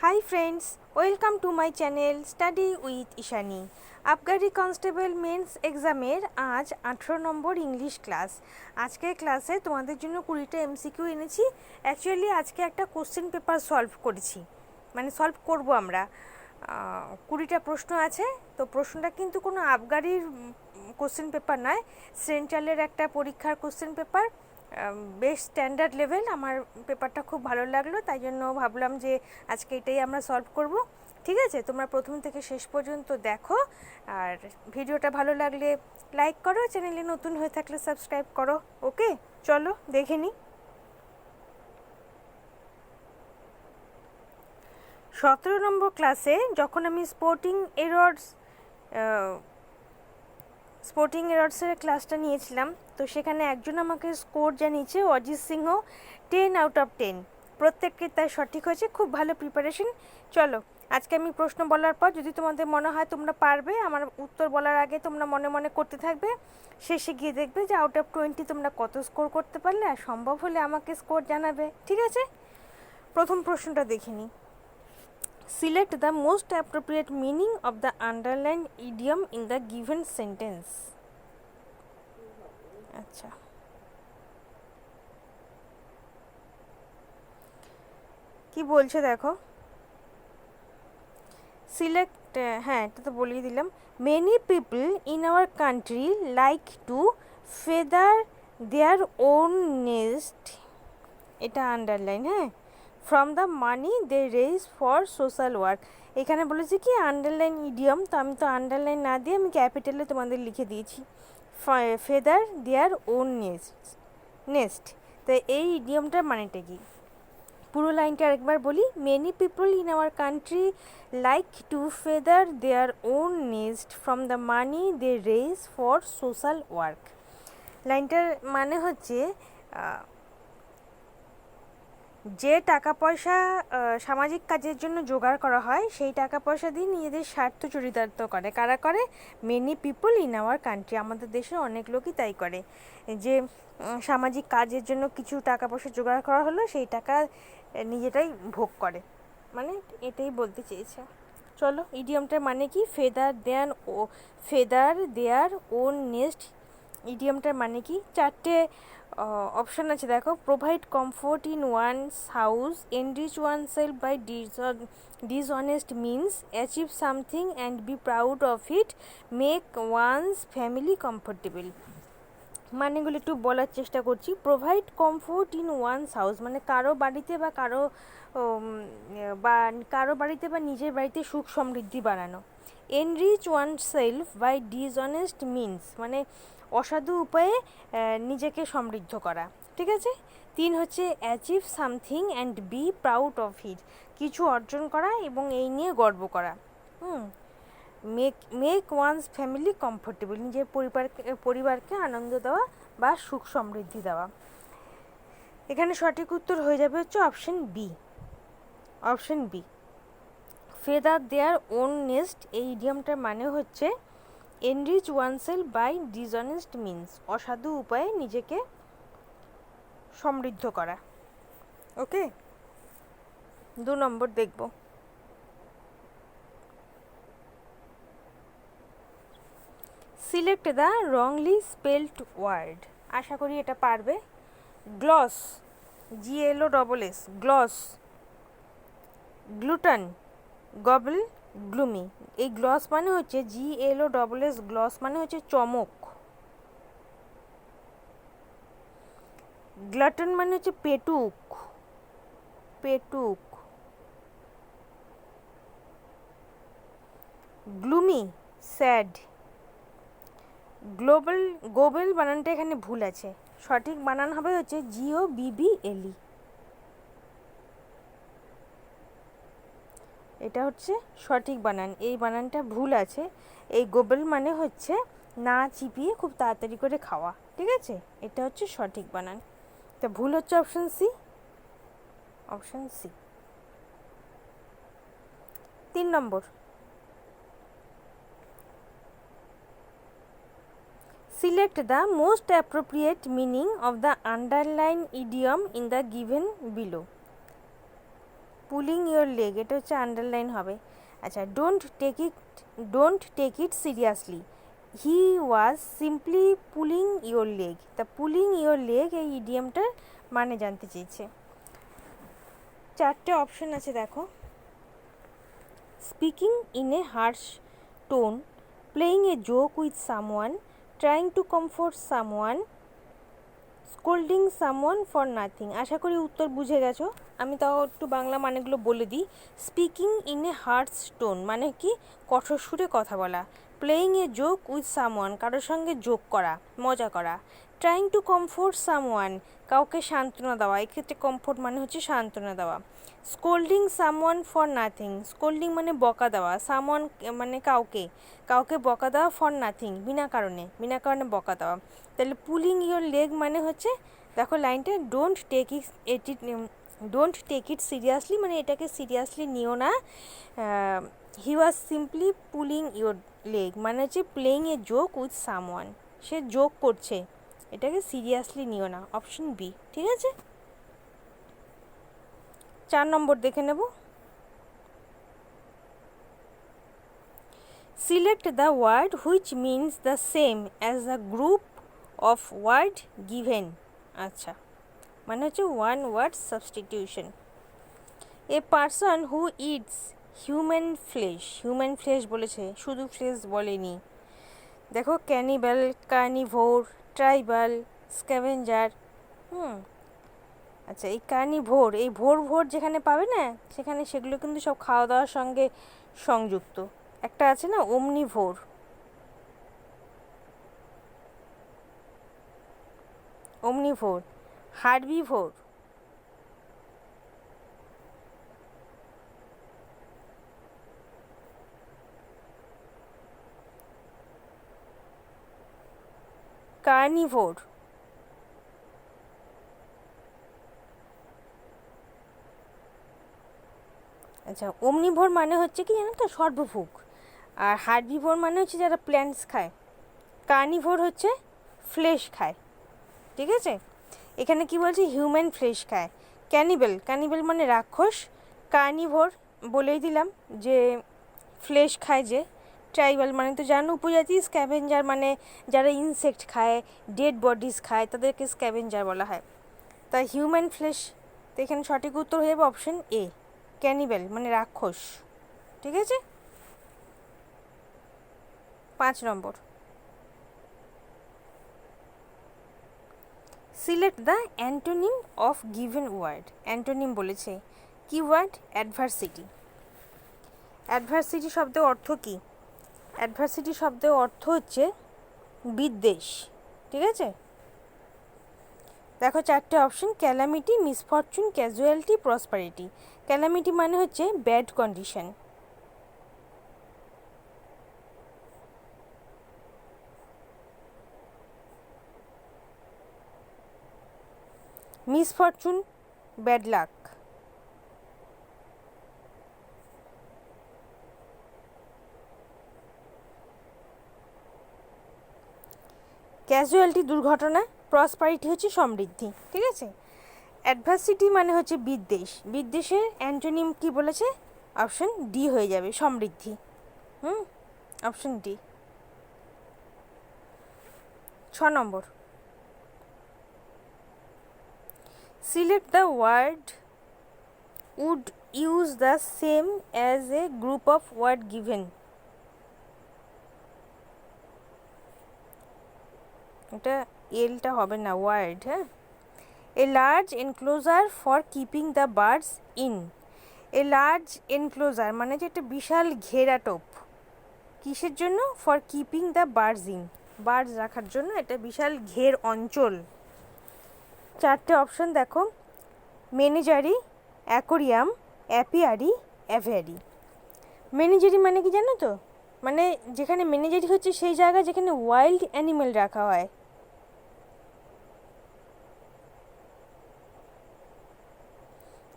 Hi friends, welcome to my channel study with Ishani. আবগারি constable men's এক্সামের আজ 18 নম্বর English class. আজকের ক্লাসে তোমাদের জন্য 20টা এমসিকিউ এনেছি। অ্যাকচুয়ালি আজকে একটা কোশ্চেন পেপার সলভ করেছি, মানে সলভ করব আমরা। 20টা প্রশ্ন আছে, তো প্রশ্নটা কিন্তু কোনো আবগারির কোশ্চেন পেপার নয়, সেন্ট্রালের একটা পরীক্ষার কোশ্চেন পেপার। বেশ স্ট্যান্ডার্ড লেভেল। আমার পেপারটা খুব ভালো লাগলো, তাই জন্য ভাবলাম যে আজকে এটাই আমরা সলভ করব। ঠিক আছে, তোমরা প্রথম থেকে শেষ পর্যন্ত দেখো, আর ভিডিওটা ভালো লাগলে লাইক করো, চ্যানেলে নতুন হয়ে থাকলে সাবস্ক্রাইব করো। ওকে, চলো দেখে নিই। 17 নম্বর ক্লাসে যখন আমি স্পোর্টিং এরর্সের ক্লাসটা নিয়েছিলাম, তো সেখানে একজন আমাকে স্কোর জানিয়েছে, অজিত সিংহ, 10 আউট অফ 10। প্রত্যেককে তাই সঠিক হয়েছে, খুব ভালো প্রিপারেশন। চলো আজকে আমি প্রশ্ন বলার পর যদি তোমাদের মনে হয় তোমরা পারবে, আমার উত্তর বলার আগে তোমরা মনে মনে করতে থাকবে, শেষে গিয়ে দেখবে যে আউট অফ 20 তোমরা কত স্কোর করতে পারলে, আর সম্ভব হলে আমাকে স্কোর জানাবে। ঠিক আছে, প্রথম প্রশ্নটা দেখে নিই। Select the most appropriate meaning of the underlined idiom in the given sentence. আচ্ছা, কি বলছে দেখো। সিলেক্ট, হ্যাঁ এটা তো বলিয়ে দিলাম। Many people in our country like to feather their own nest, এটা আন্ডারলাইন, হ্যাঁ, from the money they raise for social work. এখানে বলেছে কি আন্ডারলাইন ইডিয়ম, তো আমি তো আন্ডারলাইন না দিয়ে আমি ক্যাপিটালে তোমাদের লিখে দিয়েছি, ফেদার দেয়ার ওন নেস্ট। তো এই ইডিয়মটার মানেটা কি, পুরো লাইনটা আরেকবার বলি। Many people in our country like to feather their own nest from the money they raise for social work. লাইনটার মানে হচ্ছে যে টাকা পয়সা সামাজিক কাজের জন্য জোগাড় করা হয়, সেই টাকা পয়সা দিয়ে নিজেদের স্বার্থ চরিতার্থ করে। কারা করে? Many people in our country, আমাদের দেশের অনেক লোকই তাই করে, যে সামাজিক কাজের জন্য কিছু টাকা পয়সা জোগাড় করা হলো, সেই টাকা নিজেটাই ভোগ করে, মানে এটাই বলতে চেয়েছে। চলো, ইডিয়মটার মানে কি, ফেদার দেয়ার ওন নেস্ট, ইডিয়মটার মানে কি? চারটে অপশান আছে দেখো। Provide comfort in one's house, enrich oneself by dishonest means, achieve something and be proud of it, make one's family comfortable. মানেগুলো একটু বলার চেষ্টা করছি। Provide comfort in one's house মানে কারো বাড়িতে বা নিজের বাড়িতে সুখ সমৃদ্ধি বাড়ানো। Enrich oneself by dishonest means মানে অসাধু উপায়ে নিজেকে সমৃদ্ধ করা। ঠিক আছে। 3 হচ্ছে achieve something and be proud of ইট, কিছু অর্জন করা এবং এই নিয়ে গর্ব করা। মেক ওয়ানস ফ্যামিলি কমফোর্টেবল, নিজের পরিবারকে আনন্দ দেওয়া বা সুখ সমৃদ্ধি দেওয়া। এখানে সঠিক উত্তর হয়ে যাবে হচ্ছে option B. Feather their own nest, এই ইডিয়মটার মানে হচ্ছে enrich oneself by dishonest means, অসাধু উপায়ে নিজেকে সমৃদ্ধ করা। ওকে, 2 নম্বর দেখব। Select the wrongly spelled word, আশা করি এটা পারবে। Gloss, GLOSS, gloss, glutton, gobble, gloomy. এই গ্লস মানে হচ্ছে GLOSS, গ্লস মানে হচ্ছে চমক। গ্লটন মানে হচ্ছে পেটুক। Gloomy, sad. গোবেল বানানটা এখানে ভুল আছে, সঠিক বানান হবে হচ্ছে GOBBLE। এটা হচ্ছে সঠিক বানান, এই বানানটা ভুল আছে। এই গোবেল মানে হচ্ছে না চিপিয়ে খুব তাড়াতাড়ি করে খাওয়া। ঠিক আছে, এটা হচ্ছে সঠিক বানান, তা ভুল হচ্ছে অপশন সি। 3 নম্বর। Select the most appropriate meaning of the underlined idiom in the given below. Pulling your leg, এটা হচ্ছে আন্ডারলাইন হবে। আচ্ছা, don't take it seriously, he was simply pulling your leg. তা পুলিং ইয়োর লেগ এই ইডিয়ামটার মানে জানতে চেয়েছে। 4টে অপশন আছে দেখো। Speaking in a harsh tone, playing a joke with someone, trying to comfort someone, scolding someone for nothing. আশা করি উত্তর বুঝে গেছো। আমি তাও একটু বাংলা মানেগুলো বলে দিই। Speaking in a harsh tone মানে কি, কঠোর সুরে কথা বলা। Playing a joke with someone, কারোর সঙ্গে জোক করা, মজা করা। ট্রাইং টু কমফোর্ট সামওয়ান, কাউকে সান্ত্বনা দেওয়া, এক্ষেত্রে কমফোর্ট মানে হচ্ছে সান্ত্বনা দেওয়া। স্কোল্ডিং সামওয়ান ফর নাথিং, স্কোল্ডিং মানে বকা দেওয়া, সামওয়ান মানে কাউকে বকা দেওয়া, ফর নাথিং বিনা কারণে বকা দেওয়া। তাহলে পুলিং ইয়োর লেগ মানে হচ্ছে, দেখো লাইনটা, ডোন্ট টেক ইট সিরিয়াসলি মানে এটাকে সিরিয়াসলি নিও না। He was simply pulling your leg মানে হচ্ছে playing a joke with someone, সে জোক করছে, এটাকে সিরিয়াসলি নিও না। অপশন বি, ঠিক আছে। 4 নম্বর দেখে নেব। Select the word which means the same as the group of word given. আচ্ছা, মানে হচ্ছে one word substitution. A person who eats human flesh বলেছে, শুধু ফ্লেশ বলেনি। দেখো, ক্যানিবাল, কার্নিভোর, ট্রাইবাল, স্ক্যাভেঞ্জার। আচ্ছা, এই কার্নিভোর, এই ভোর যেখানে পাবে না, সেগুলো কিন্তু সব খাওয়া দাওয়ার সঙ্গে সংযুক্ত। একটা আছে না ওমনিভোর, হার্বিভোর, কার্নিভোর। আচ্ছা, ওমনিভোর মানে হচ্ছে কি জানো তো, সর্বভুক। আর হার্বিভোর মানে হচ্ছে যারা প্ল্যান্টস খায়। কার্নিভোর হচ্ছে ফ্লেশ খায়, ঠিক আছে। এখানে কি বলছে, হিউম্যান ফ্লেশ খায়। ক্যানিবেল মানে রাক্ষস। কার্নিভোর বলেই দিলাম যে ফ্লেশ খায় যে। ট্রাইবাল মানে তো জানো উপজাতি। স্ক্যাভেঞ্জার মানে যারা ইনসেক্ট খায়, ডেড বডিজ খায়, তাদেরকে স্ক্যাভেঞ্জার বলা হয়। তাই হিউম্যান ফ্লেশ, তো এখানে সঠিক উত্তর হয়ে যাবে অপশন এ, ক্যানিবেল মানে রাক্ষস, ঠিক আছে। 5 নম্বর। Select the antonym of given word. Antonym বলেছে, কি ওয়ার্ড, অ্যাডভার্সিটি। অ্যাডভার্সিটি শব্দের অর্থ কি? অ্যাডভার্সিটি শব্দের অর্থ হচ্ছে বিদ্বেষ, ঠিক আছে। দেখো 4টে option, calamity, misfortune, casualty, prosperity. Calamity মানে হচ্ছে bad condition. Misfortune, bad luck. Casualty দুর্ঘটনা, প্রসপারিটি হচ্ছে সমৃদ্ধি, ঠিক আছে। অ্যাডভার্সিটি মানে হচ্ছে বিদ্বেষের অ্যান্টোনিম কি বলেছে, অপশন ডি হয়ে যাবে, সমৃদ্ধি। Option D. 6 নম্বর। Select the word would use the same as a group of word given. এটা এলটা হবে না, ওয়ার্ড। হ্যাঁ, a large enclosure for keeping the birds in. A large enclosure মানে যে একটা বিশাল ঘেরাটোপ, কিসের জন্য, for keeping the birds in, birds রাখার জন্য একটা বিশাল ঘের অঞ্চল। 4টে অপশন দেখো, মেনেজারি, অ্যাকোরিয়াম, অ্যাপিয়ারি, অ্যাভিয়ারি। মেনেজারি মানে কি জানো তো, মানে যেখানে মেনেজারি হচ্ছে সেই জায়গা যেখানে ওয়াইল্ড অ্যানিমেল রাখা হয়।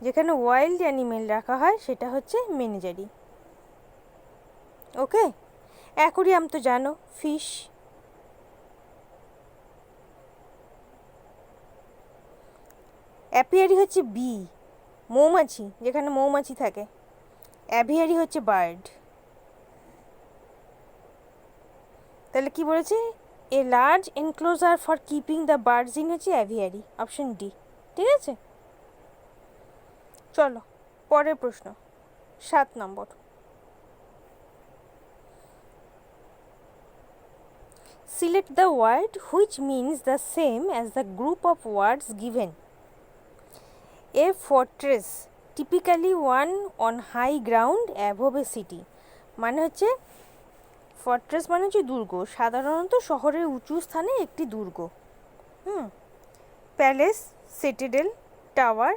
যেখানে ওয়াইল্ড অ্যানিমেল রাখা হয় সেটা হচ্ছে মেনেজারি, ওকে। অ্যাকোরিয়াম তো জানো, ফিশ। অ্যাপিয়ারি হচ্ছে বি, মৌমাছি, যেখানে মৌমাছি থাকে। অ্যাভিয়ারি হচ্ছে বার্ড। তাহলে কি বলেছে, এ large enclosure for keeping the birds in হচ্ছে অ্যাভিয়ারি, অপশন ডি। ঠিক আছে, চলো পরের প্রশ্ন 7 নম্বর। Select the word which means the same as the group of words given. A fortress, typically one on high ground above a city. মানে হচ্ছে fortress মানে হচ্ছে দুর্গ, সাধারণত শহরের উঁচু স্থানে একটি দুর্গ। Palace, citadel, tower,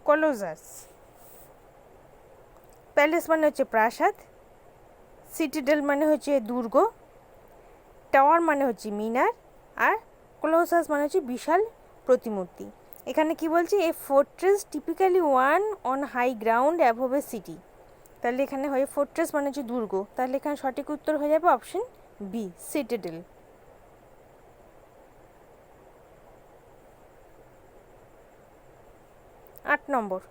colossus. Palace মানে হচ্ছে প্রাসাদ, সিটাডেল মানে হচ্ছে দুর্গ, টাওয়ার মানে হচ্ছে মিনার, আর কলোসাস মানে হচ্ছে বিশাল প্রতিমূর্তি। এখানে কি বলছে, a fortress typically one on high ground above a city. তাহলে এখানে হয় ফোর্ট্রেস মানে হচ্ছে দুর্গ, তাহলে এখানে সঠিক উত্তর হয়ে যাবে option B, citadel. 8 number.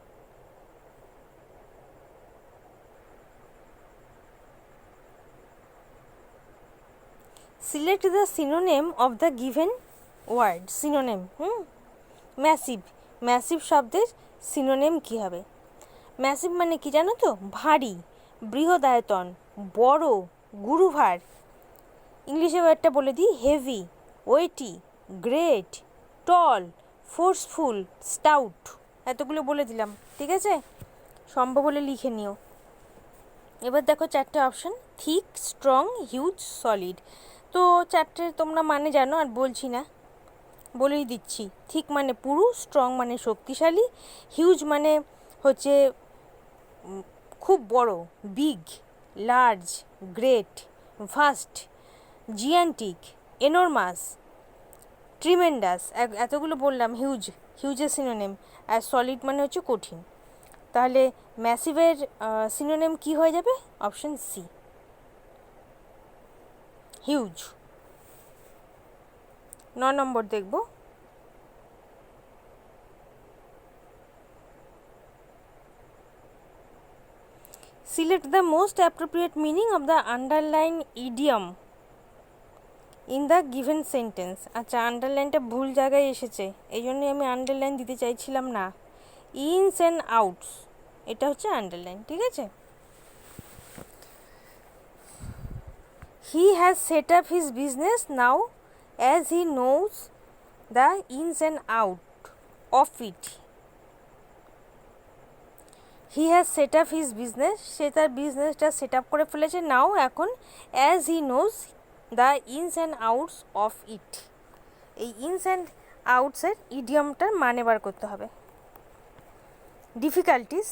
Select the synonym of the given word. Synonym, massive. Massive শব্দের সিনোনিম কী হবে? ম্যাসিভ মানে কি জানো তো? ভারী, বৃহদায়তন, বড়, গুরুভার। ইংলিশে একটা বলে দিই, হেভি, ওয়েটি, গ্রেট, টল, ফোর্সফুল, স্টাউট। এতগুলো বলে দিলাম, ঠিক আছে? সম্ভব হলে লিখে নিও। এবার দেখো 4টে option, thick, strong, huge, solid. তো 4টে তোমরা মানে জানো, আর বলছি না, বলেই দিচ্ছি। থিক মানে পুরু, স্ট্রং মানে শক্তিশালী, হিউজ মানে হচ্ছে খুব বড়, big, large, great, vast, gigantic, enormous, tremendous. এতগুলো বললাম হিউজ, হিউজের সিনোনিম। আর সলিড মানে হচ্ছে কঠিন। তাহলে ম্যাসিভের সিনোনিম কি হয়ে যাবে? Option C, huge. 9 নম্বর দেখব। Select the most appropriate meaning of the underlined idiom in the given sentence. আচ্ছা, আন্ডারলাইনটা ভুল জায়গায় এসেছে, এই জন্যই আমি আন্ডারলাইন দিতে চাইছিলাম না। ইনস অ্যান্ড আউটস, এটা হচ্ছে আন্ডারলাইন, ঠিক আছে? He has set up his business now as he knows the ins and out of it. He has set up his business, সে তার বিজনেসটা সেট আপ করে ফেলেছে, নাও এখন, as he knows the ins and outs of it. এই ইনস and আউটসের ইডিয়মটার মানে বার করতে হবে। Difficulties,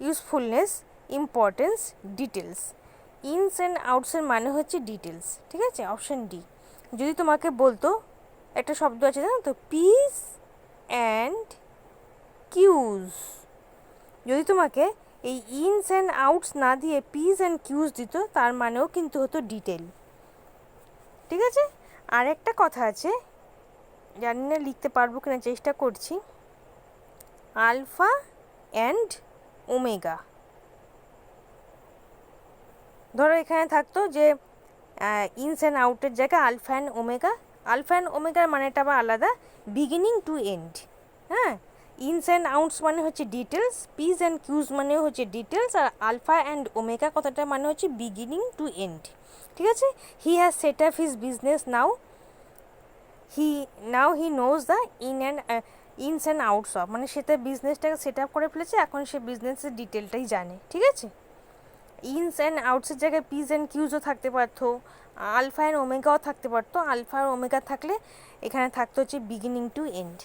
usefulness, importance, details. Ins and আউটসের মানে হচ্ছে ডিটেলস, ঠিক আছে? Option D. যদি তোমাকে বলতো, একটা শব্দ আছে জানো তো, পিস অ্যান্ড কিউজ, যদি তোমাকে এই ইনস অ্যান্ড আউটস না দিয়ে পিস অ্যান্ড কিউজ দিত, তার মানেও কিন্তু হতো ডিটেল, ঠিক আছে? আর একটা কথা আছে, জানি না লিখতে পারবো কিনা, চেষ্টা করছি। Alpha and omega. ধরো এখানে থাকতো যে ইনস অ্যান্ড আউটের জায়গায় alpha and omega. Alpha and ওমেগার মানেটা আবার আলাদা, বিগিনিং টু এন্ড। হ্যাঁ, ইনস অ্যান্ড আউটস মানে হচ্ছে ডিটেলস, পিস অ্যান্ড কিউজ মানেও হচ্ছে ডিটেলস, আর আলফা অ্যান্ড ওমেগা কথাটা মানে হচ্ছে বিগিনিং টু এন্ড, ঠিক আছে? He has set up his business now he knows the ins and outs of, মানে সে তার বিজনেসটাকে সেট আপ করে ফেলেছে, এখন সে বিজনেসের ডিটেলটাই জানে, ঠিক আছে? ইনস অ্যান্ড আউটসের জায়গায় পিস অ্যান্ড কিউজও থাকতে পারতো, আলফা অ্যান্ড ওমেগাও থাকতে পারতো। আলফা আর ওমেগা থাকলে এখানে থাকতো হচ্ছে বিগিনিং টু এন্ড।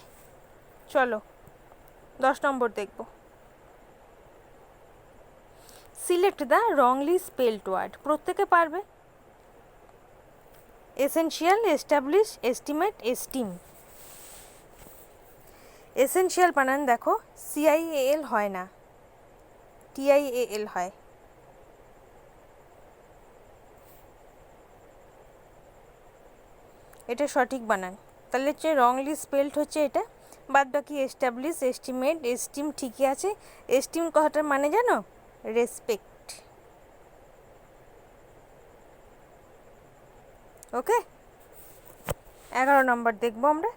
চলো 10 নম্বর দেখব। Select the wrongly spelled word. প্রত্যেকে পারবে। Essential, establish, estimate, esteem. Essential বানান দেখো, CIAL হয় না, TIAL হয়। এটা সঠিক বানান। তাহলে হচ্ছে রংলি স্পেলড হচ্ছে এটা, বাদ বাকি এস্টাবলিশ, এস্টিমেট, এস্টিম ঠিকই আছে। এস্টিম কথাটার মানে জানো? রেসপেক্ট। ওকে, 11 নম্বর দেখবো আমরা।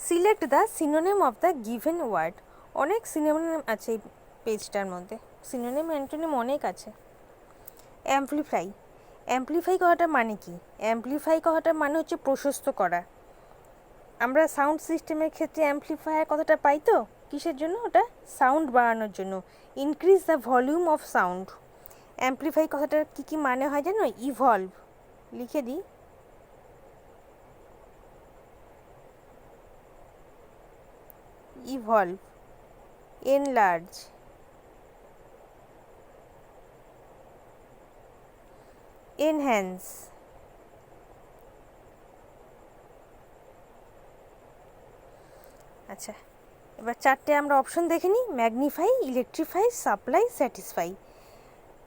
Select the synonym of the given word. অনেক সিনোনিম আছে এই পেজটার মধ্যে, সিনোনিম অ্যান্টোনিম অনেক আছে। অ্যাম্পলিফাই। অ্যাম্পলিফাই কথাটার মানে কি? অ্যাম্পলিফাই কথাটার মানে হচ্ছে প্রশস্ত করা। আমরা সাউন্ড সিস্টেমের ক্ষেত্রে অ্যাম্পলিফায়ার কথাটা পাই তো, কিসের জন্য? ওটা সাউন্ড বাড়ানোর জন্য, increase the volume of sound. Amplify কথাটার কী কী মানে হয় জানো? ইভলভ, লিখে দিই। ইভলভ, এনলার্জ, এনহ্যান্স, আচ্ছা এবার চারটে আমরা অপশন দেখে নিই। Magnify, electrify, supply, satisfy.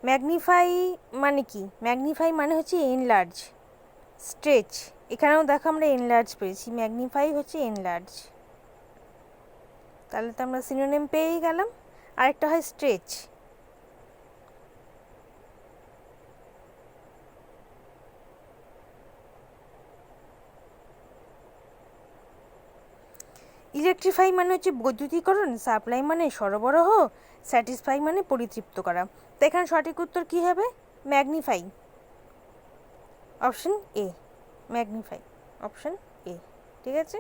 Magnify মানে কি? ম্যাগনিফাই মানে হচ্ছে এনলার্জ, স্ট্রেচ। এখানেও দেখো আমরা এনলার্জ পেয়েছি, ম্যাগনিফাই হচ্ছে এনলার্জ। তাহলে তো আমরা সিনোনিম পেয়েই গেলাম। আরেকটা হয় স্ট্রেচ। ইলেকট্রিফাই মানে হচ্ছে বৈদ্যুতিকরণ, সাপ্লাই মানে সরবরাহ, স্যাটিসফাই মানে পরিতৃপ্ত করা। তো এখানে সঠিক উত্তর কী হবে? Magnify, option A, magnify, option A. ঠিক আছে,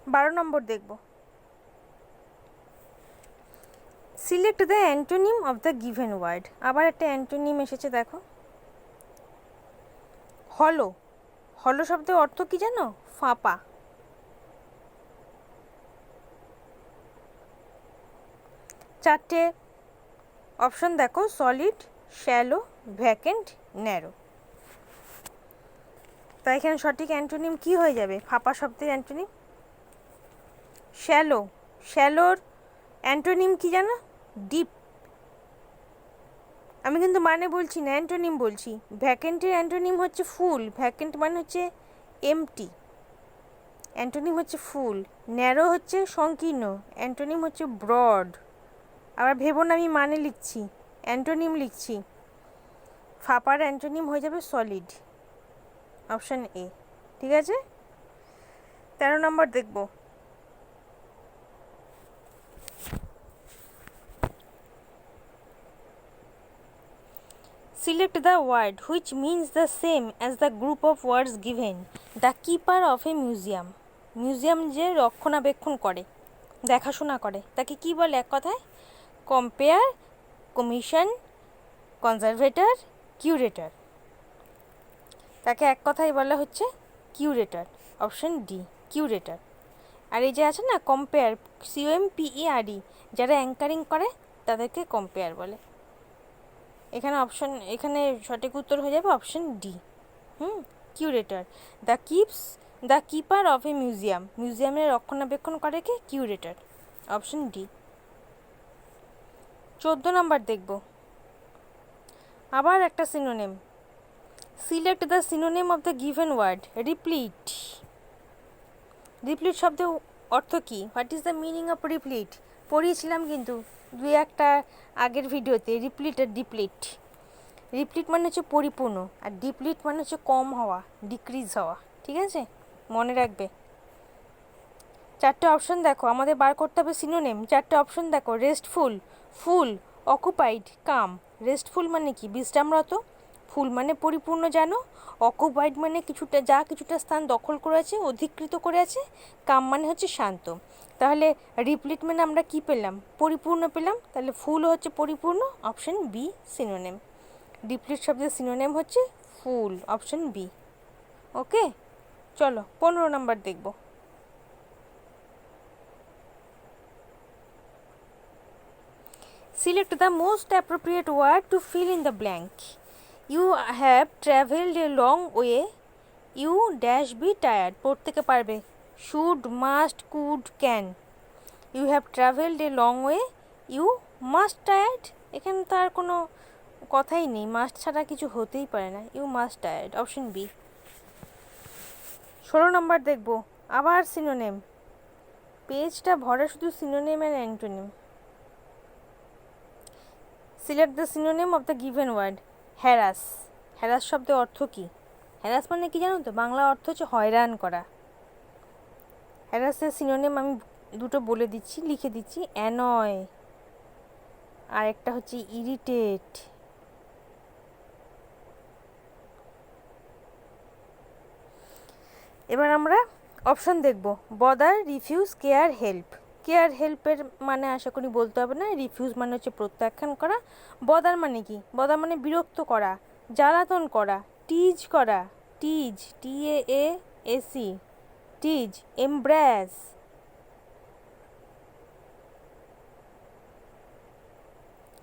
12 নম্বর দেখব। Select the antonym of the given word. আবার একটা অ্যান্টোনিম এসেছে, দেখো। হলো। হলো শব্দের অর্থ কি জানো? ফাঁপা। চারটে অপশন দেখো, সলিড, শ্যালো, ভ্যাকেন্ট, ন্যারো। তাই এখানে সঠিক অ্যান্টোনিম কি হয়ে যাবে? ফাঁপা শব্দের অ্যান্টোনিম শ্যালো। শ্যালোর অ্যান্টোনিম কি জানো? ডিপ। আমি কিন্তু মানে বলছি না, অ্যান্টোনিম বলছি। ভ্যাকেন্টের অ্যান্টোনিম হচ্ছে ফুল, ভ্যাকেন্ট মানে হচ্ছে এমটি, অ্যান্টোনিম হচ্ছে ফুল। ন্যারো হচ্ছে সংকীর্ণ, অ্যান্টোনিম হচ্ছে ব্রড। আবার ভেবো না আমি মানে লিখছি, অ্যান্টোনিম লিখছি। ফাঁপার অ্যান্টোনিম হয়ে যাবে সলিড, অপশান এ। ঠিক আছে, 13 নম্বর দেখব। Select the word which means the same as the group of words given. The keeper of a museum. Museum যে রক্ষণাবেক্ষণ করে, দেখাশোনা করে, তাকে কি বলে এক কথায়? Compare, commission, conservator, curator. তাকে এক কথায় বলা হচ্ছে কিউরেটর, অপশন ডি, কিউরেটর। আর এই যে আছে না কম্পেয়ার, COMPERE, যারা অ্যাঙ্কারিং করে তাদেরকে কম্পেয়ার বলে। এখানে সঠিক উত্তর হয়ে যাবে option D, curator. The keeper of a museum, মিউজিয়ামের রক্ষণাবেক্ষণ করে কে? Curator, option D. 14 নম্বর দেখব। আবার একটা synonym. Select the synonym of the given word. Replete. Replete শব্দের অর্থ কী? What is the meaning of replete? পড়িয়েছিলাম কিন্তু দুই একটা আগের ভিডিওতে, রিপ্লিট আর ডিপ্লিট। রিপ্লিট মানে হচ্ছে পরিপূর্ণ, আর ডিপ্লিট মানে হচ্ছে কম হওয়া, ডিক্রিজ হওয়া। ঠিক আছে, মনে রাখবে। চারটে অপশন দেখো, আমাদের বার করতে হবে সিনোনিম। চারটে অপশন দেখো, রেস্টফুল, ফুল, অকুপাইড, কাম। রেস্টফুল মানে কি? বিশ্রামরত। ফুল মানে পরিপূর্ণ জানো। অকুপাইড মানে কিছুটা স্থান দখল করে আছে, অধিকৃত করে আছে। কাম মানে হচ্ছে শান্ত। তাহলে রিপ্লিট মানে আমরা কি পেলাম? পরিপূর্ণ পেলাম। তাহলে ফুল হচ্ছে পরিপূর্ণ, অপশন বি সিনোনিম। ডিপ্লিট শব্দের সিনোনিম হচ্ছে ফুল, অপশন বি। ওকে, চলো 15 নম্বর দেখব। Select the most appropriate word to fill in the blank. You have traveled a long way. You dash be tired. প্রত্যেকে পারবে। Should, must, could, can. You have traveled a long way. You must tired. এখানে তো আর কোনো কথাই নেই, must ছাড়া কিছু হতেই পারে না। You must tired, option B. 16 number দেখব, আবার সিনোনিম। পেজটা ভরা শুধু সিনোনিম আর antonym. Select the synonym of the given word. Harass. Harass শব্দের অর্থ কী? হ্যারাস মানে কি জানো তো? বাংলা অর্থ হচ্ছে হয়রান করা। হ্যারাসের সিনোনিম আমি দুটো বলে দিচ্ছি, লিখে দিচ্ছি। অ্যানয়, আর একটা হচ্ছে ইরিটেট। এবার আমরা অপশন দেখব। Bother, refuse, care, help. Care হেল্পের মানে আশা করি বলতে হবে না। রিফিউজ মানে হচ্ছে প্রত্যাখ্যান করা। বদার মানে কি? বদার মানে বিরক্ত করা, জ্বালাতন করা, টিজ করা। টিজ, TAASE, টিজ। এমব্রাস,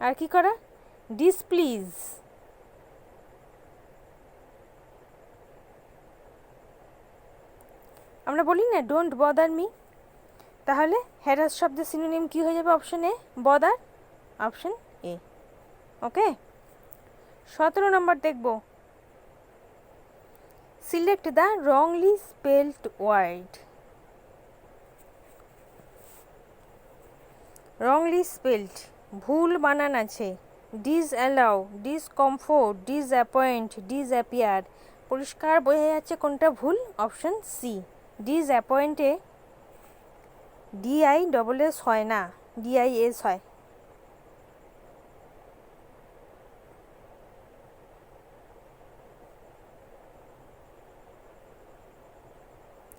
আর কি করা? ডিসপ্লিজ। আমরা বলি না ডোন্ট বদার মি। তাহলে হ্যারাস শব্দের সিনোনিম কি হয়ে যাবে? Option A, bother. Option A. Okay. 17 নম্বর দেখব। Select the wrongly spelled word. Wrongly spelled, ভুল বানান আছে। Disallow, discomfort, disappoint, disappear. পরিষ্কার বোঝা যাচ্ছে কোনটা ভুল। অপশন সি, ডিসঅ্যাপয়েন্টে DISS হয় না, DIS হয়।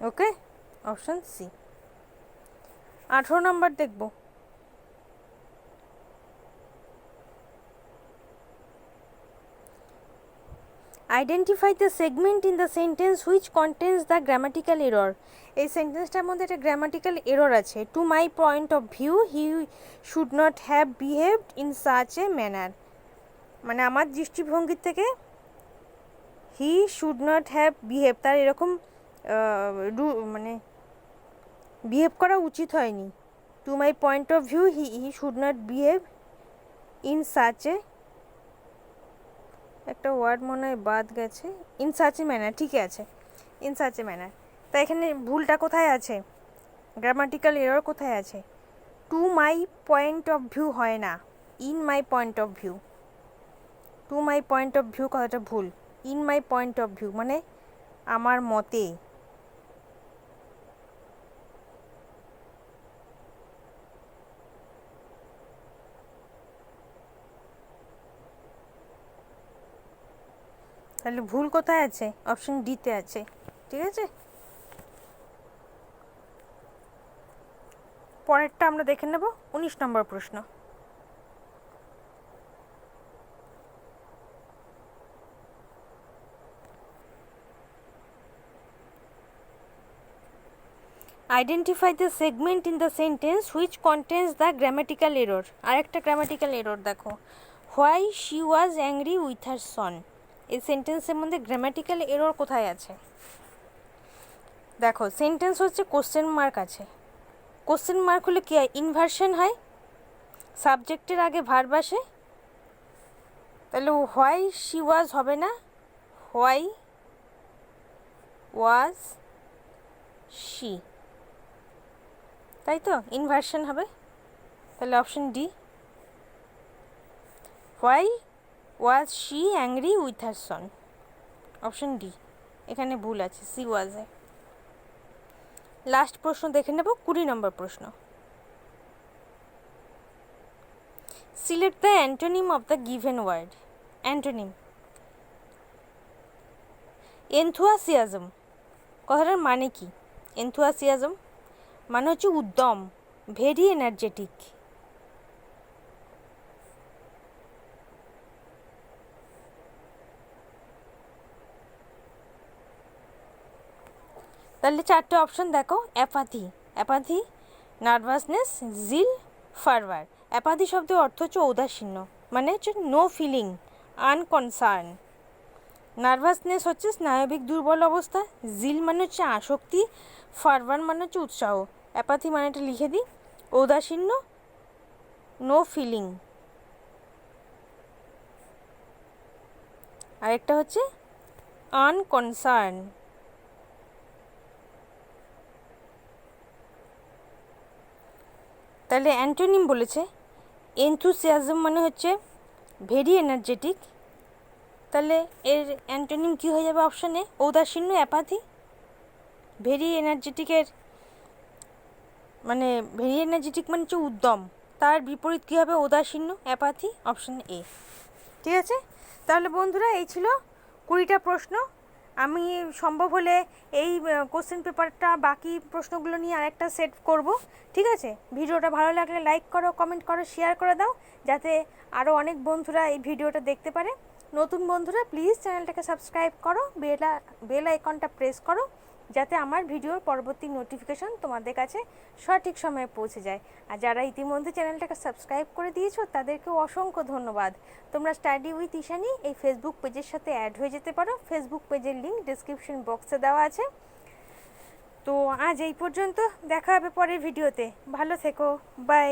ওকে, অপশন সি। 18 নম্বর দেখব। Identify the segment in the sentence which contains the grammatical error. এই সেন্টেন্সটার মধ্যে একটা গ্রামাটিক্যাল এরর আছে। To my point of view he should not have behaved in such a manner. মানে আমার দৃষ্টিভঙ্গির থেকে he should not have behave, তার এরকম মানে বিহেভ করা উচিত হয়নি। To my point of view he should not behave in such a, একটা ওয়ার্ড মনে হয় বাদ গেছে। ইন সাচ এ ম্যানার, ঠিকই আছে, ইন সাচ এ ম্যানার। তা এখানে ভুলটা কোথায় আছে? গ্রামাটিক্যাল এরর কোথায় আছে? To my point of view হয় না, in my point of view. Two my point of view কথাটা ভুল। In my point of view মানে আমার মতে। তাহলে ভুল কোথায় আছে? অপশন ডিতে আছে। ঠিক আছে, পরেরটা আমরা দেখে নেব। 19 নম্বর প্রশ্ন। Identify the segment in the sentence which contains the grammatical error. আরেকটা গ্রামাটিক্যাল এরর দেখো। Why she was angry with her son. এই সেন্টেন্সের মধ্যে গ্রামাটিক্যাল এরর কোথায় আছে? দেখো, সেন্টেন্স হচ্ছে কোশ্চেন মার্ক আছে। কোশ্চেন মার্ক হলে কী হয়? ইনভার্সন হয়, সাবজেক্টের আগে ভার্ব আসে। তাহলে হোয়াই শি ওয়াজ হবে না, হোয়াই ওয়াজ শি, তাই তো? ইনভার্সন হবে। তাহলে option D, why was she angry with her Son. Option D, এখানে ভুল আছে, সি ওয়াজে। লাস্ট প্রশ্ন দেখে নেব, 20 নম্বর প্রশ্ন। Select the antonym of the given word. Antonym. Enthusiasm কথাটার মানে কি? এনথুয়াসিয়াজম মানে হচ্ছে উদ্যম, ভেরি এনার্জেটিক। তাহলে চারটে অপশন দেখো। অ্যাপাথি, অ্যাপাথি, নার্ভাসনেস, জিল, ফারভার। অ্যাপাথি শব্দের অর্থ হচ্ছে ঔদাসীন্য, মানে হচ্ছে নো ফিলিং, আনকনসার্ন। নার্ভাসনেস হচ্ছে স্নায়বিক দুর্বল অবস্থা। জিল মানে হচ্ছে আসক্তি। ফারভার মানে হচ্ছে উৎসাহ। অ্যাপাথি মানেটা লিখে দিই, ঔদাসীন্য, নো ফিলিং। আরেকটা হচ্ছে আনকনসার্ন। তাহলে অ্যান্টোনিম বলেছে এনথুসিয়াজম মানে হচ্ছে ভেরি এনার্জেটিক, তাহলে এর অ্যান্টোনিম কী হয়ে যাবে অপশানে? ঔদাসীন্য, অ্যাপাথি। ভেরি এনার্জেটিকের মানে ভেরি এনার্জেটিক মানে হচ্ছে উদ্যম, তার বিপরীত কী হবে? ঔদাসীন্য, অ্যাপাথি, অপশান এ। ঠিক আছে, তাহলে বন্ধুরা এই ছিল 20টা প্রশ্ন। আমি সম্ভব হলে এই কোশ্চেন পেপারটা বাকি প্রশ্নগুলো নিয়ে আরেকটা সেট করব। ঠিক আছে, ভিডিওটা ভালো লাগলে লাইক করো, কমেন্ট করো, শেয়ার করে দাও, যাতে আরও অনেক বন্ধুরা এই ভিডিওটা দেখতে পারে। নতুন বন্ধুরা প্লিজ চ্যানেলটাকে সাবস্ক্রাইব করো, বেল আইকনটা প্রেস করো, যাতে আমার ভিডিওর পরবর্তী নোটিফিকেশন তোমাদের কাছে সঠিক সময়ে পৌঁছে যায়। আর যারা ইতিমধ্যে চ্যানেলটাকে সাবস্ক্রাইব করে দিয়েছো তাদেরকেও অসংখ্য ধন্যবাদ। তোমরা স্টাডি উইথ ঈশানী এই ফেসবুক পেজের সাথে অ্যাড হয়ে যেতে পারো। ফেসবুক পেজের লিঙ্ক ডিসক্রিপশন বক্সে দেওয়া আছে। তো আজ এই পর্যন্ত, দেখা হবে পরের ভিডিওতে। ভালো থেকো, বাই।